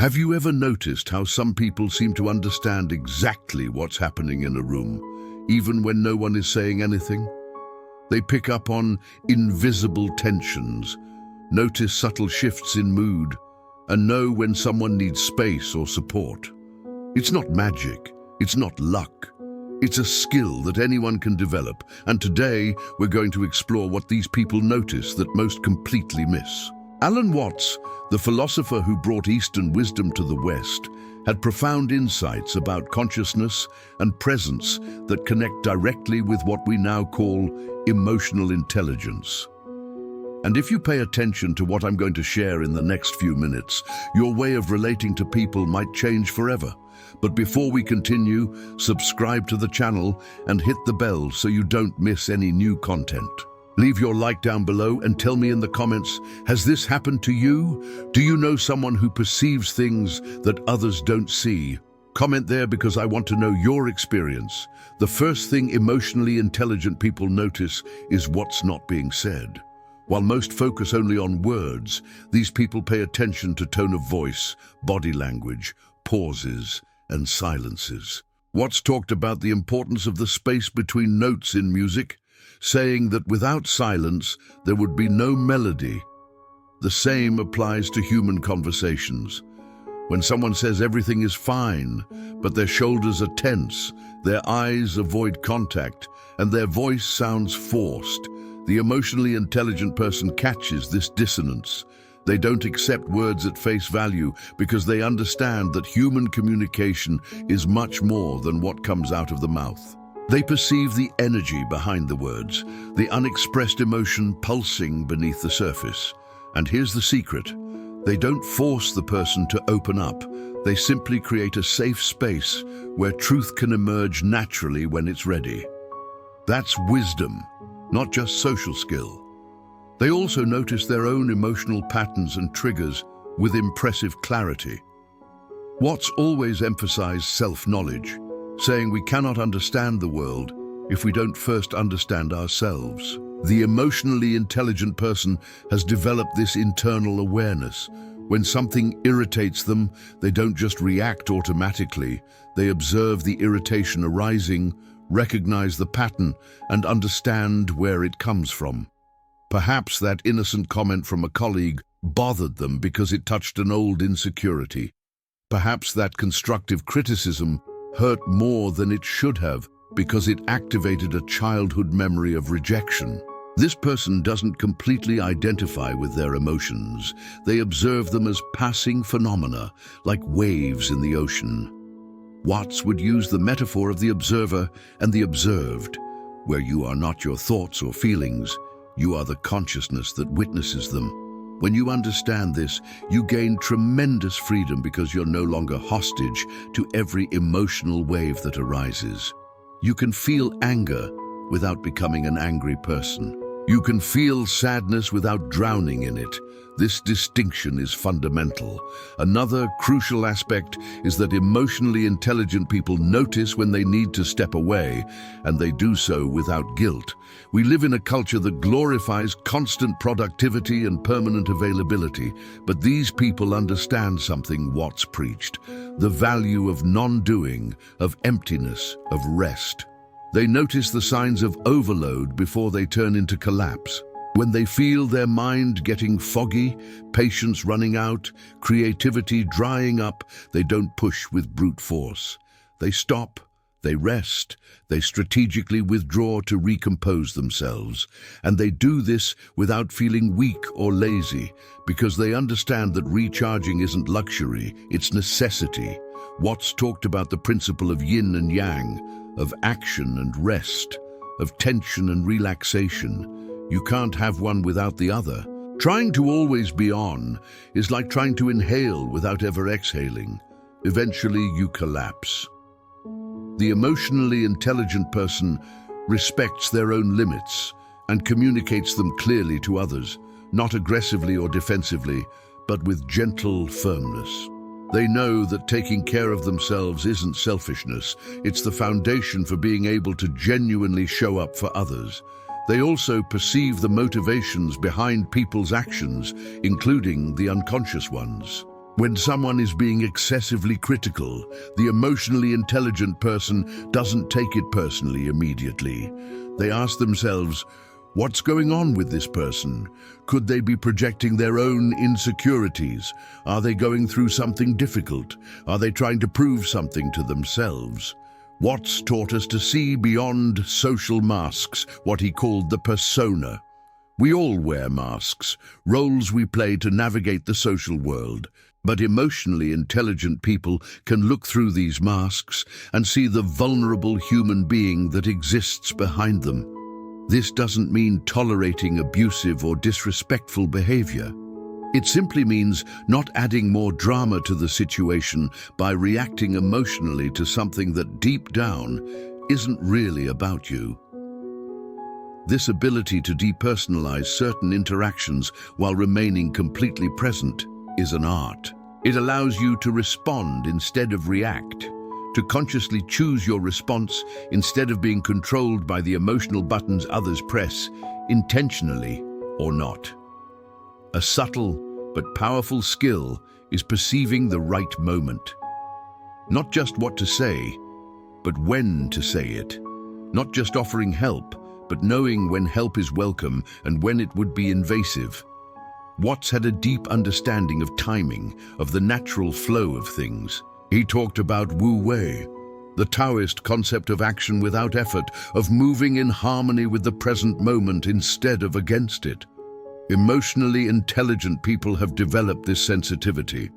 Have you ever noticed how some people seem to understand exactly what's happening in a room, even when no one is saying anything? They pick up on invisible tensions, notice subtle shifts in mood, and know when someone needs space or support. It's not magic, it's not luck. It's a skill that anyone can develop, and today we're going to explore what these people notice that most completely miss. Alan Watts, the philosopher who brought Eastern wisdom to the West, had profound insights about consciousness and presence that connect directly with what we now call emotional intelligence. And if you pay attention to what I'm going to share in the next few minutes, your way of relating to people might change forever. But before we continue, subscribe to the channel and hit the bell so you don't miss any new content. Leave your like down below and tell me in the comments, has this happened to you? Do you know someone who perceives things that others don't see? Comment there because I want to know your experience. The first thing emotionally intelligent people notice is what's not being said. While most focus only on words, these people pay attention to tone of voice, body language, pauses, and silences. Watts talked about the importance of the space between notes in music, saying that without silence, there would be no melody. The same applies to human conversations. When someone says everything is fine, but their shoulders are tense, their eyes avoid contact, and their voice sounds forced, the emotionally intelligent person catches this dissonance. They don't accept words at face value because they understand that human communication is much more than what comes out of the mouth. They perceive the energy behind the words, the unexpressed emotion pulsing beneath the surface. And here's the secret. They don't force the person to open up. They simply create a safe space where truth can emerge naturally when it's ready. That's wisdom, not just social skill. They also notice their own emotional patterns and triggers with impressive clarity. Watts always emphasized self-knowledge, saying we cannot understand the world if we don't first understand ourselves. The emotionally intelligent person has developed this internal awareness. When something irritates them, they don't just react automatically. They observe the irritation arising, recognize the pattern, and understand where it comes from. Perhaps that innocent comment from a colleague bothered them because it touched an old insecurity. Perhaps that constructive criticism hurt more than it should have because it activated a childhood memory of rejection. This person doesn't completely identify with their emotions. They observe them as passing phenomena, like waves in the ocean. Watts would use the metaphor of the observer and the observed, where you are not your thoughts or feelings, you are the consciousness that witnesses them. When you understand this, you gain tremendous freedom because you're no longer hostage to every emotional wave that arises. You can feel anger without becoming an angry person. You can feel sadness without drowning in it. This distinction is fundamental. Another crucial aspect is that emotionally intelligent people notice when they need to step away, and they do so without guilt. We live in a culture that glorifies constant productivity and permanent availability, but these people understand something Watts preached: the value of non-doing, of emptiness, of rest. They notice the signs of overload before they turn into collapse. When they feel their mind getting foggy, patience running out, creativity drying up, they don't push with brute force. They stop, they rest, they strategically withdraw to recompose themselves. And they do this without feeling weak or lazy, because they understand that recharging isn't luxury, it's necessity. Watts talked about the principle of yin and yang, of action and rest, of tension and relaxation. You can't have one without the other. Trying to always be on is like trying to inhale without ever exhaling. Eventually you collapse. The emotionally intelligent person respects their own limits and communicates them clearly to others, not aggressively or defensively, but with gentle firmness. They know that taking care of themselves isn't selfishness, it's the foundation for being able to genuinely show up for others. They also perceive the motivations behind people's actions, including the unconscious ones. When someone is being excessively critical, the emotionally intelligent person doesn't take it personally immediately. They ask themselves, what's going on with this person? Could they be projecting their own insecurities? Are they going through something difficult? Are they trying to prove something to themselves? Watts taught us to see beyond social masks, what he called the persona. We all wear masks, roles we play to navigate the social world. But emotionally intelligent people can look through these masks and see the vulnerable human being that exists behind them. This doesn't mean tolerating abusive or disrespectful behavior. It simply means not adding more drama to the situation by reacting emotionally to something that deep down isn't really about you. This ability to depersonalize certain interactions while remaining completely present is an art. It allows you to respond instead of react, to consciously choose your response instead of being controlled by the emotional buttons others press, intentionally or not. A subtle but powerful skill is perceiving the right moment. Not just what to say, but when to say it. Not just offering help, but knowing when help is welcome and when it would be invasive. Watts had a deep understanding of timing, of the natural flow of things. He talked about Wu Wei, the Taoist concept of action without effort, of moving in harmony with the present moment instead of against it. Emotionally intelligent people have developed this sensitivity.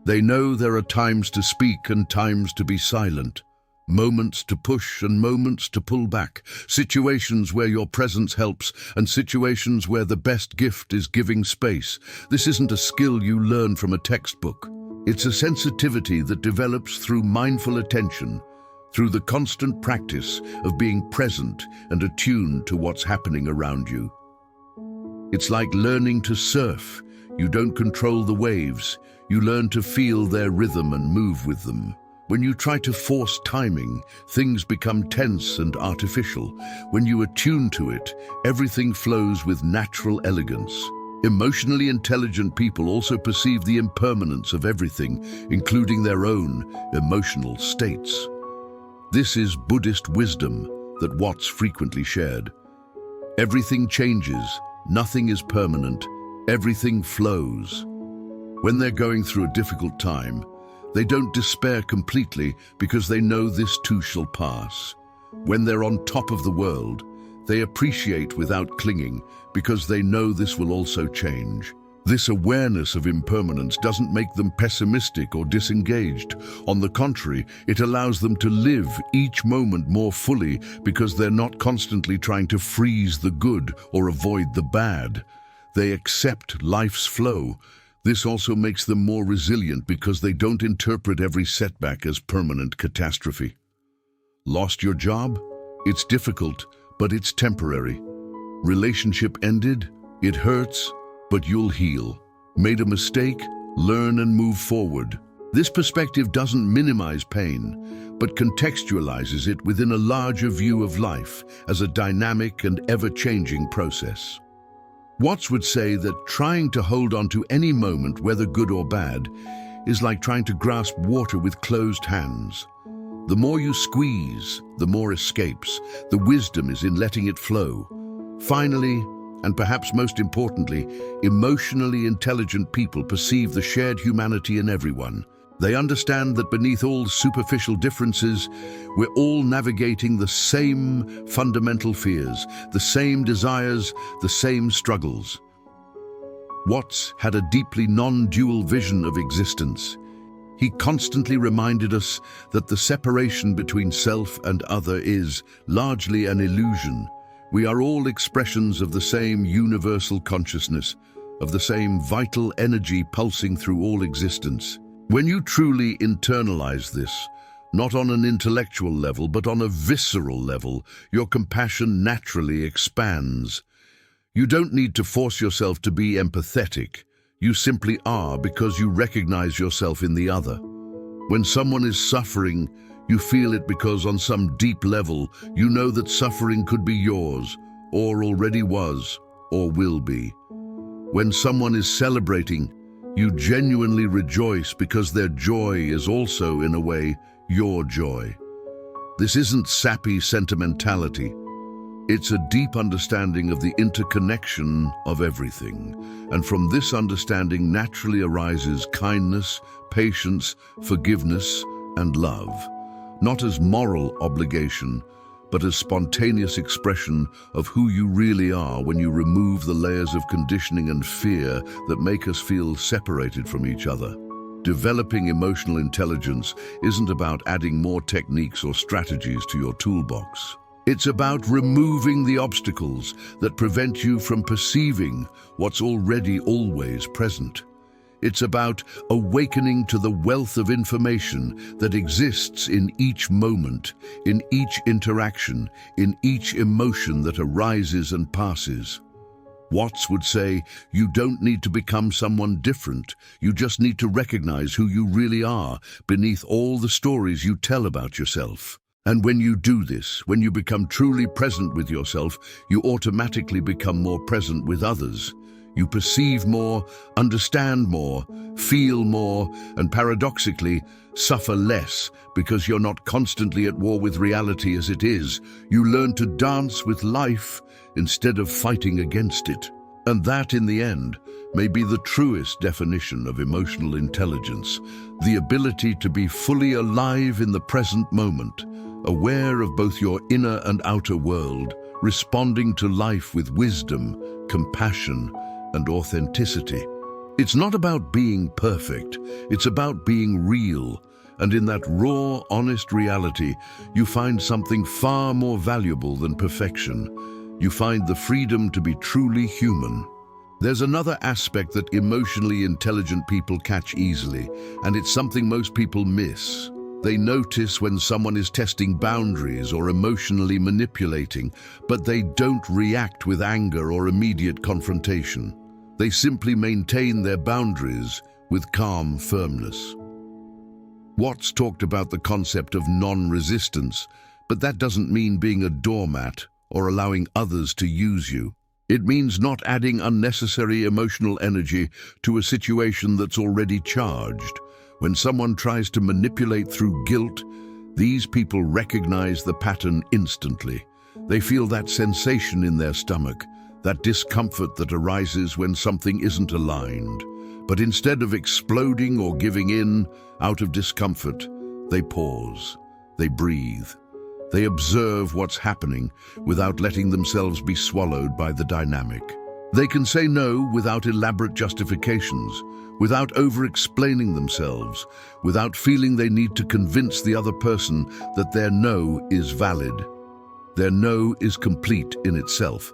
They know there are times to speak and times to be silent. Moments to push and moments to pull back, situations where your presence helps and situations where the best gift is giving space. This isn't a skill you learn from a textbook. It's a sensitivity that develops through mindful attention, through the constant practice of being present and attuned to what's happening around you. It's like learning to surf. You don't control the waves, you learn to feel their rhythm and move with them. When you try to force timing, things become tense and artificial. When you attune to it, everything flows with natural elegance. Emotionally intelligent people also perceive the impermanence of everything, including their own emotional states. This is Buddhist wisdom that Watts frequently shared. Everything changes, nothing is permanent, everything flows. When they're going through a difficult time, they don't despair completely because they know this too shall pass. When they're on top of the world, they appreciate without clinging because they know this will also change. This awareness of impermanence doesn't make them pessimistic or disengaged. On the contrary, it allows them to live each moment more fully because they're not constantly trying to freeze the good or avoid the bad. They accept life's flow. This also makes them more resilient because they don't interpret every setback as permanent catastrophe. Lost your job? It's difficult, but it's temporary. Relationship ended? It hurts, but you'll heal. Made a mistake? Learn and move forward. This perspective doesn't minimize pain, but contextualizes it within a larger view of life as a dynamic and ever-changing process. Watts would say that trying to hold on to any moment, whether good or bad, is like trying to grasp water with closed hands. The more you squeeze, the more escapes. The wisdom is in letting it flow. Finally, and perhaps most importantly, emotionally intelligent people perceive the shared humanity in everyone. They understand that beneath all superficial differences, we're all navigating the same fundamental fears, the same desires, the same struggles. Watts had a deeply non-dual vision of existence. He constantly reminded us that the separation between self and other is largely an illusion. We are all expressions of the same universal consciousness, of the same vital energy pulsing through all existence. When you truly internalize this, not on an intellectual level, but on a visceral level, your compassion naturally expands. You don't need to force yourself to be empathetic. You simply are because you recognize yourself in the other. When someone is suffering, you feel it because on some deep level, you know that suffering could be yours, or already was, or will be. When someone is celebrating, You genuinely rejoice because their joy is also, in a way, your joy. This isn't sappy sentimentality. It's a deep understanding of the interconnection of everything. And from this understanding naturally arises kindness, patience, forgiveness, and love. Not as moral obligation, but as spontaneous expression of who you really are when you remove the layers of conditioning and fear that make us feel separated from each other. Developing emotional intelligence isn't about adding more techniques or strategies to your toolbox. It's about removing the obstacles that prevent you from perceiving what's already always present. It's about awakening to the wealth of information that exists in each moment, in each interaction, in each emotion that arises and passes. Watts would say, you don't need to become someone different. You just need to recognize who you really are beneath all the stories you tell about yourself. And when you do this, when you become truly present with yourself, you automatically become more present with others. You perceive more, understand more, feel more, and paradoxically, suffer less because you're not constantly at war with reality as it is. You learn to dance with life instead of fighting against it. And that, in the end, may be the truest definition of emotional intelligence, the ability to be fully alive in the present moment, aware of both your inner and outer world, responding to life with wisdom, compassion, and authenticity. It's not about being perfect, it's about being real, and in that raw, honest reality, you find something far more valuable than perfection. You find the freedom to be truly human. There's another aspect that emotionally intelligent people catch easily, and it's something most people miss. They notice when someone is testing boundaries or emotionally manipulating, but they don't react with anger or immediate confrontation. They simply maintain their boundaries with calm firmness. Watts talked about the concept of non-resistance, but that doesn't mean being a doormat or allowing others to use you. It means not adding unnecessary emotional energy to a situation that's already charged. When someone tries to manipulate through guilt, these people recognize the pattern instantly. They feel that sensation in their stomach, that discomfort that arises when something isn't aligned. But instead of exploding or giving in out of discomfort, they pause, they breathe, they observe what's happening without letting themselves be swallowed by the dynamic. They can say no without elaborate justifications, without over-explaining themselves, without feeling they need to convince the other person that their no is valid. Their no is complete in itself.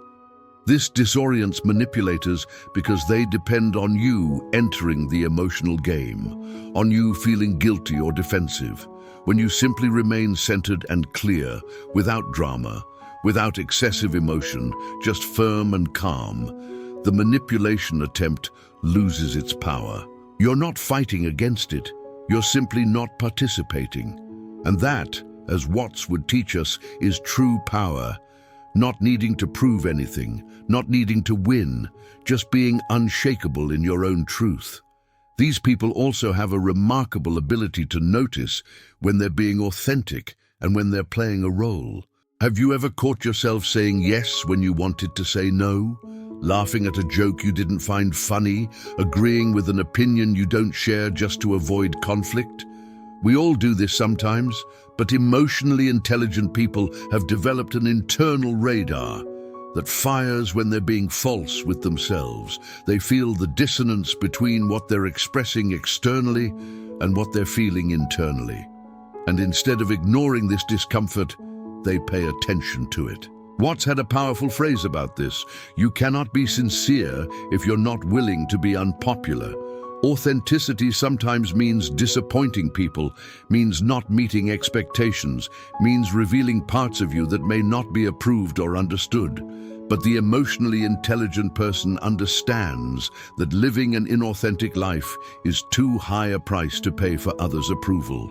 This disorients manipulators because they depend on you entering the emotional game, on you feeling guilty or defensive. When you simply remain centered and clear, without drama, without excessive emotion, just firm and calm, the manipulation attempt loses its power. You're not fighting against it, you're simply not participating. And that, as Watts would teach us, is true power. Not needing to prove anything, not needing to win, just being unshakable in your own truth. These people also have a remarkable ability to notice when they're being authentic and when they're playing a role. Have you ever caught yourself saying yes when you wanted to say no? Laughing at a joke you didn't find funny, agreeing with an opinion you don't share just to avoid conflict? We all do this sometimes, but emotionally intelligent people have developed an internal radar that fires when they're being false with themselves. They feel the dissonance between what they're expressing externally and what they're feeling internally. And instead of ignoring this discomfort, they pay attention to it. Watts had a powerful phrase about this: you cannot be sincere if you're not willing to be unpopular. Authenticity sometimes means disappointing people, means not meeting expectations, means revealing parts of you that may not be approved or understood. But the emotionally intelligent person understands that living an inauthentic life is too high a price to pay for others' approval.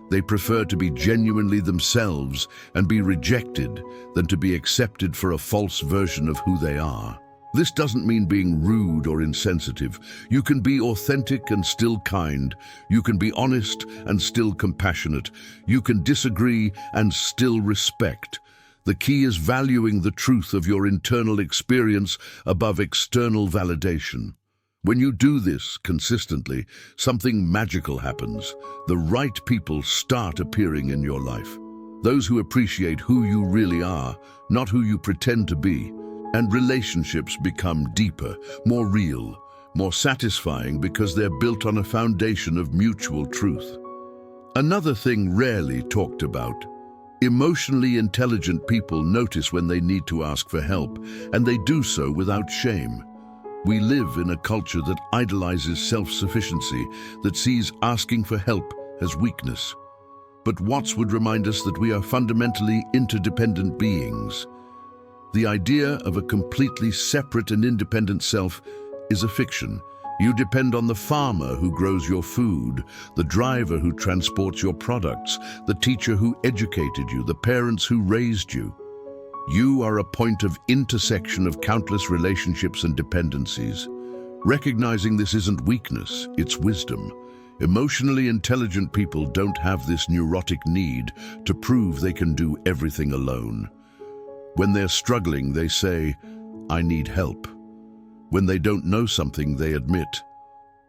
They prefer to be genuinely themselves and be rejected than to be accepted for a false version of who they are. This doesn't mean being rude or insensitive. You can be authentic and still kind. You can be honest and still compassionate. You can disagree and still respect. The key is valuing the truth of your internal experience above external validation. When you do this consistently, something magical happens. The right people start appearing in your life. Those who appreciate who you really are, not who you pretend to be. And relationships become deeper, more real, more satisfying because they're built on a foundation of mutual truth. Another thing rarely talked about. Emotionally intelligent people notice when they need to ask for help, and they do so without shame. We live in a culture that idolizes self-sufficiency, that sees asking for help as weakness. But Watts would remind us that we are fundamentally interdependent beings. The idea of a completely separate and independent self is a fiction. You depend on the farmer who grows your food, the driver who transports your products, the teacher who educated you, the parents who raised you. You are a point of intersection of countless relationships and dependencies. Recognizing this isn't weakness, it's wisdom. Emotionally intelligent people don't have this neurotic need to prove they can do everything alone. When they're struggling, they say, "I need help." When they don't know something, they admit,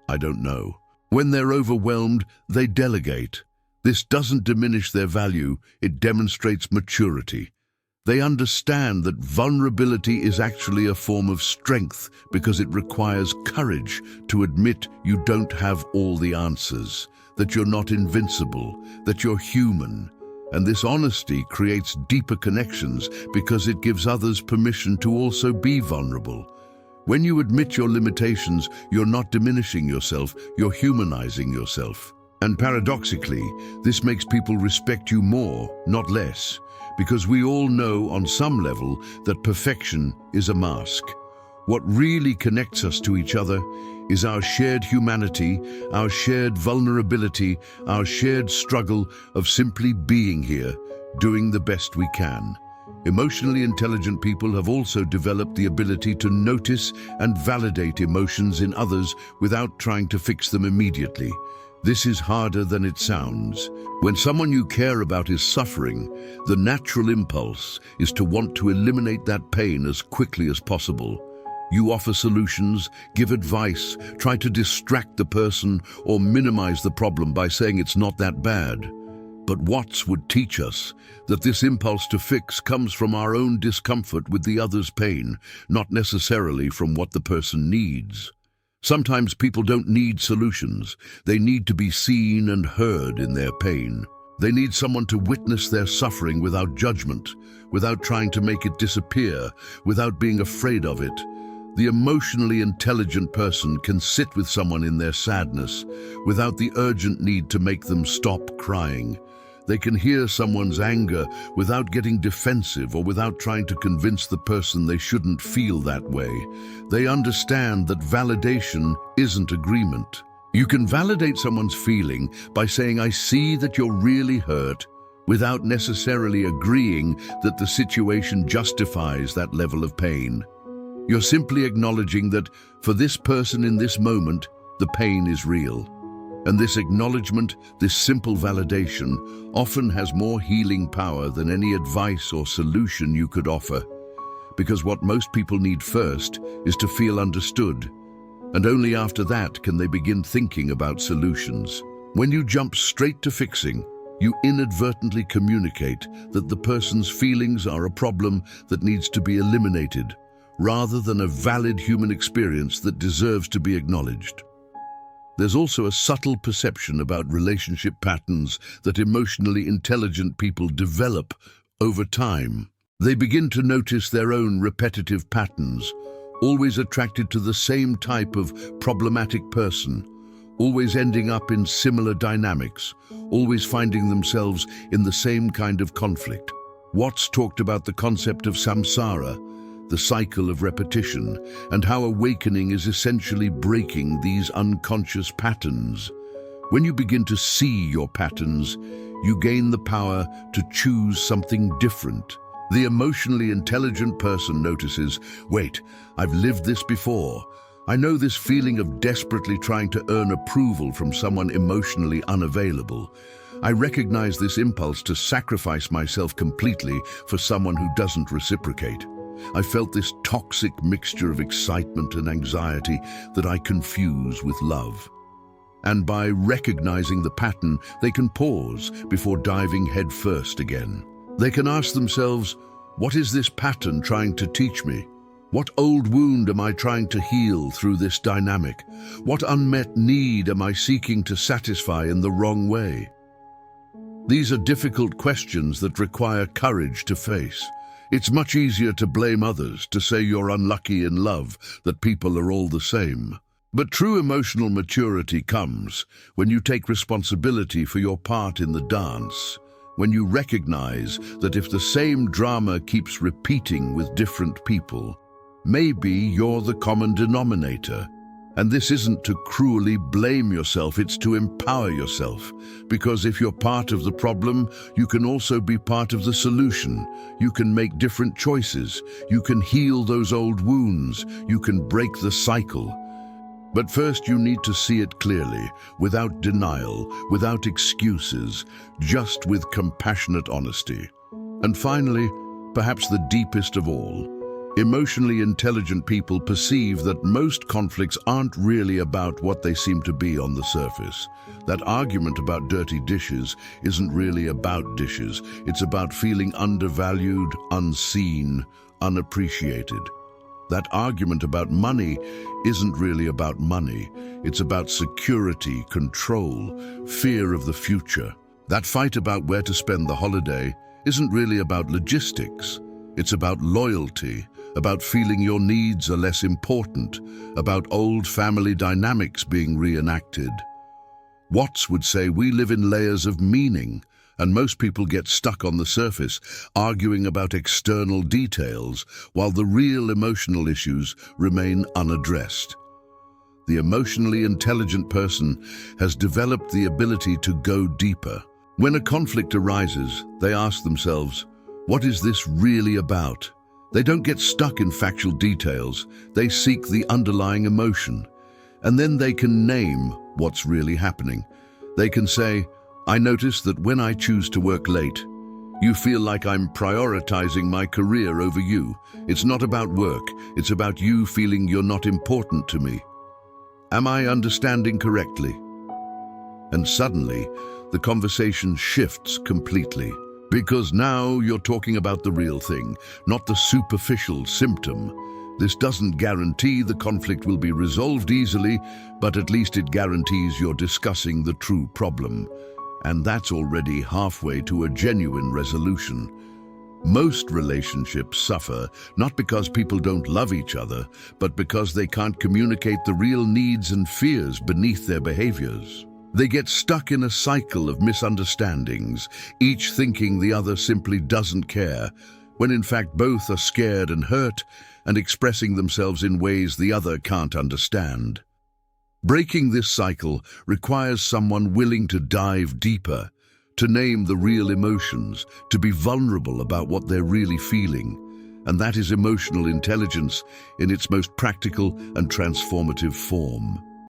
"I don't know." When they're overwhelmed, they delegate. This doesn't diminish their value, it demonstrates maturity. They understand that vulnerability is actually a form of strength because it requires courage to admit you don't have all the answers, that you're not invincible, that you're human. And this honesty creates deeper connections because it gives others permission to also be vulnerable. When you admit your limitations, you're not diminishing yourself, you're humanizing yourself. And paradoxically, this makes people respect you more, not less, because we all know on some level that perfection is a mask. What really connects us to each other is our shared humanity, our shared vulnerability, our shared struggle of simply being here, doing the best we can. Emotionally intelligent people have also developed the ability to notice and validate emotions in others without trying to fix them immediately. This is harder than it sounds. When someone you care about is suffering, the natural impulse is to want to eliminate that pain as quickly as possible. You offer solutions, give advice, try to distract the person or minimize the problem by saying it's not that bad. But Watts would teach us that this impulse to fix comes from our own discomfort with the other's pain, not necessarily from what the person needs. Sometimes people don't need solutions. They need to be seen and heard in their pain. They need someone to witness their suffering without judgment, without trying to make it disappear, without being afraid of it. The emotionally intelligent person can sit with someone in their sadness without the urgent need to make them stop crying. They can hear someone's anger without getting defensive or without trying to convince the person they shouldn't feel that way. They understand that validation isn't agreement. You can validate someone's feeling by saying, "I see that you're really hurt," without necessarily agreeing that the situation justifies that level of pain. You're simply acknowledging that for this person in this moment, the pain is real. And this acknowledgement, this simple validation, often has more healing power than any advice or solution you could offer. Because what most people need first is to feel understood. And only after that can they begin thinking about solutions. When you jump straight to fixing, you inadvertently communicate that the person's feelings are a problem that needs to be eliminated, rather than a valid human experience that deserves to be acknowledged. There's also a subtle perception about relationship patterns that emotionally intelligent people develop over time. They begin to notice their own repetitive patterns, always attracted to the same type of problematic person, always ending up in similar dynamics, always finding themselves in the same kind of conflict. Watts talked about the concept of samsara, the cycle of repetition, and how awakening is essentially breaking these unconscious patterns. When you begin to see your patterns, you gain the power to choose something different. The emotionally intelligent person notices, wait, I've lived this before. I know this feeling of desperately trying to earn approval from someone emotionally unavailable. I recognize this impulse to sacrifice myself completely for someone who doesn't reciprocate. I felt this toxic mixture of excitement and anxiety that I confuse with love. And by recognizing the pattern, they can pause before diving headfirst again. They can ask themselves, what is this pattern trying to teach me? What old wound am I trying to heal through this dynamic? What unmet need am I seeking to satisfy in the wrong way? These are difficult questions that require courage to face. It's much easier to blame others, to say you're unlucky in love, that people are all the same. But true emotional maturity comes when you take responsibility for your part in the dance, when you recognize that if the same drama keeps repeating with different people, maybe you're the common denominator. And this isn't to cruelly blame yourself, it's to empower yourself. Because if you're part of the problem, you can also be part of the solution. You can make different choices. You can heal those old wounds. You can break the cycle. But first you need to see it clearly, without denial, without excuses, just with compassionate honesty. And finally, perhaps the deepest of all, emotionally intelligent people perceive that most conflicts aren't really about what they seem to be on the surface. That argument about dirty dishes isn't really about dishes. It's about feeling undervalued, unseen, unappreciated. That argument about money isn't really about money. It's about security, control, fear of the future. That fight about where to spend the holiday isn't really about logistics. It's about loyalty, about feeling your needs are less important, about old family dynamics being reenacted. Watts would say we live in layers of meaning, and most people get stuck on the surface, arguing about external details, while the real emotional issues remain unaddressed. The emotionally intelligent person has developed the ability to go deeper. When a conflict arises, they ask themselves, what is this really about? They don't get stuck in factual details, they seek the underlying emotion. And then they can name what's really happening. They can say, I notice that when I choose to work late, you feel like I'm prioritizing my career over you. It's not about work, it's about you feeling you're not important to me. Am I understanding correctly? And suddenly, the conversation shifts completely. Because now you're talking about the real thing, not the superficial symptom. This doesn't guarantee the conflict will be resolved easily, but at least it guarantees you're discussing the true problem. And that's already halfway to a genuine resolution. Most relationships suffer, not because people don't love each other, but because they can't communicate the real needs and fears beneath their behaviors. They get stuck in a cycle of misunderstandings, each thinking the other simply doesn't care, when in fact both are scared and hurt and expressing themselves in ways the other can't understand. Breaking this cycle requires someone willing to dive deeper, to name the real emotions, to be vulnerable about what they're really feeling. And that is emotional intelligence in its most practical and transformative form.